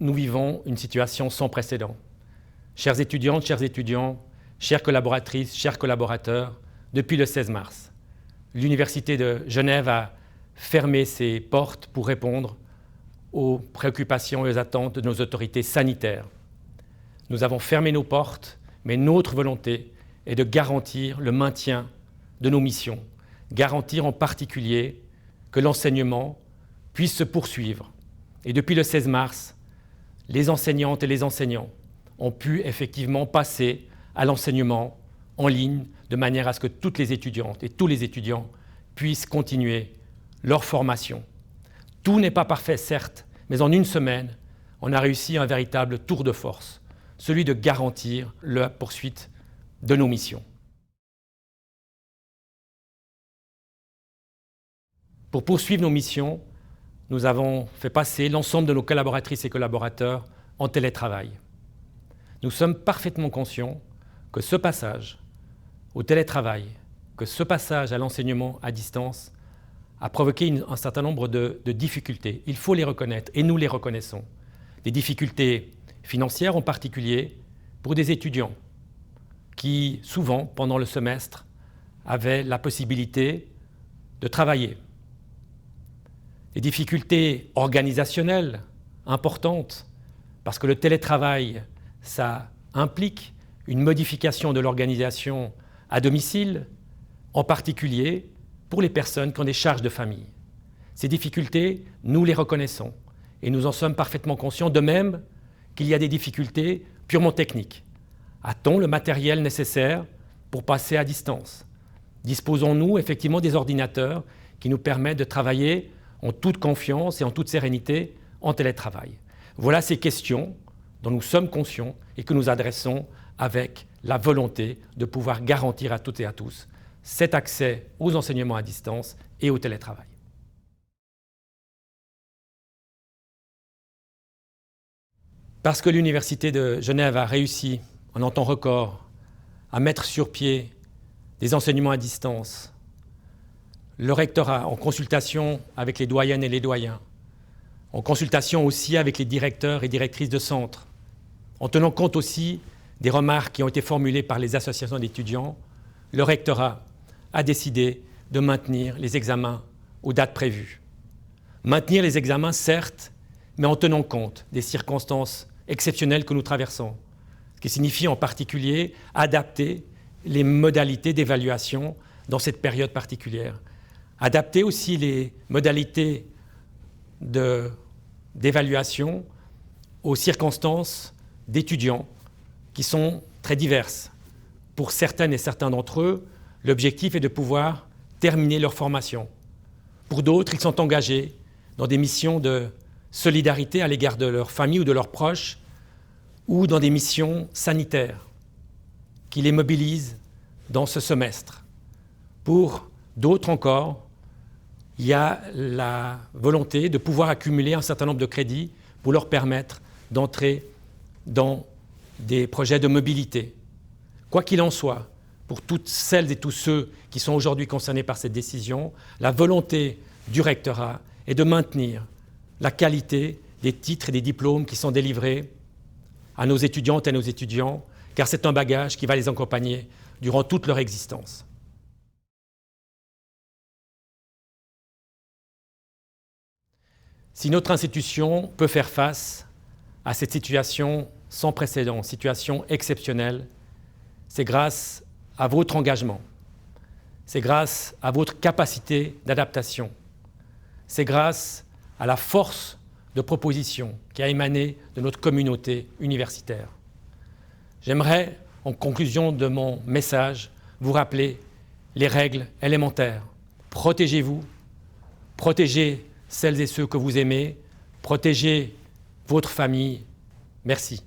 nous vivons une situation sans précédent. Chères étudiantes, chers étudiants, chères collaboratrices, chers collaborateurs, depuis le 16 mars, l'Université de Genève a fermé ses portes pour répondre aux préoccupations et aux attentes de nos autorités sanitaires. Nous avons fermé nos portes, mais notre volonté est de garantir le maintien de nos missions, garantir en particulier que l'enseignement puisse se poursuivre. Et depuis le 16 mars, les enseignantes et les enseignants ont pu effectivement passer à l'enseignement en ligne de manière à ce que toutes les étudiantes et tous les étudiants puissent continuer leur formation. Tout n'est pas parfait, certes, mais en une semaine, on a réussi un véritable tour de force, celui de garantir la poursuite de nos missions. Pour poursuivre nos missions, nous avons fait passer l'ensemble de nos collaboratrices et collaborateurs en télétravail. Nous sommes parfaitement conscients que ce passage au télétravail, que ce passage à l'enseignement à distance a provoqué un certain nombre de difficultés. Il faut les reconnaître et nous les reconnaissons. Des difficultés financières en particulier pour des étudiants qui, souvent, pendant le semestre, avaient la possibilité de travailler. Des difficultés organisationnelles importantes, parce que le télétravail, ça implique une modification de l'organisation à domicile, en particulier pour les personnes qui ont des charges de famille. Ces difficultés, nous les reconnaissons et nous en sommes parfaitement conscients, de même qu'il y a des difficultés purement techniques. A-t-on le matériel nécessaire pour passer à distance? Disposons-nous effectivement des ordinateurs qui nous permettent de travailler en toute confiance et en toute sérénité en télétravail? Voilà ces questions dont nous sommes conscients et que nous adressons avec la volonté de pouvoir garantir à toutes et à tous cet accès aux enseignements à distance et au télétravail. Parce que l'Université de Genève a réussi, en un temps record, à mettre sur pied des enseignements à distance, le rectorat, en consultation avec les doyennes et les doyens, en consultation aussi avec les directeurs et directrices de centres, en tenant compte aussi des remarques qui ont été formulées par les associations d'étudiants, le rectorat a décidé de maintenir les examens aux dates prévues. Maintenir les examens, certes, mais en tenant compte des circonstances exceptionnelles que nous traversons, ce qui signifie en particulier adapter les modalités d'évaluation dans cette période particulière, adapter aussi les modalités d'évaluation aux circonstances d'étudiants qui sont très diverses. Pour certaines et certains d'entre eux, l'objectif est de pouvoir terminer leur formation. Pour d'autres, ils sont engagés dans des missions de solidarité à l'égard de leur famille ou de leurs proches, ou dans des missions sanitaires qui les mobilisent dans ce semestre. Pour d'autres encore, il y a la volonté de pouvoir accumuler un certain nombre de crédits pour leur permettre d'entrer dans des projets de mobilité. Quoi qu'il en soit, pour toutes celles et tous ceux qui sont aujourd'hui concernés par cette décision, la volonté du rectorat est de maintenir la qualité des titres et des diplômes qui sont délivrés à nos étudiantes et à nos étudiants, car c'est un bagage qui va les accompagner durant toute leur existence. Si notre institution peut faire face à cette situation sans précédent, situation exceptionnelle, c'est grâce à votre engagement, c'est grâce à votre capacité d'adaptation, c'est grâce à la force de proposition qui a émané de notre communauté universitaire. J'aimerais, en conclusion de mon message, vous rappeler les règles élémentaires. Protégez-vous, protégez celles et ceux que vous aimez, protégez votre famille. Merci.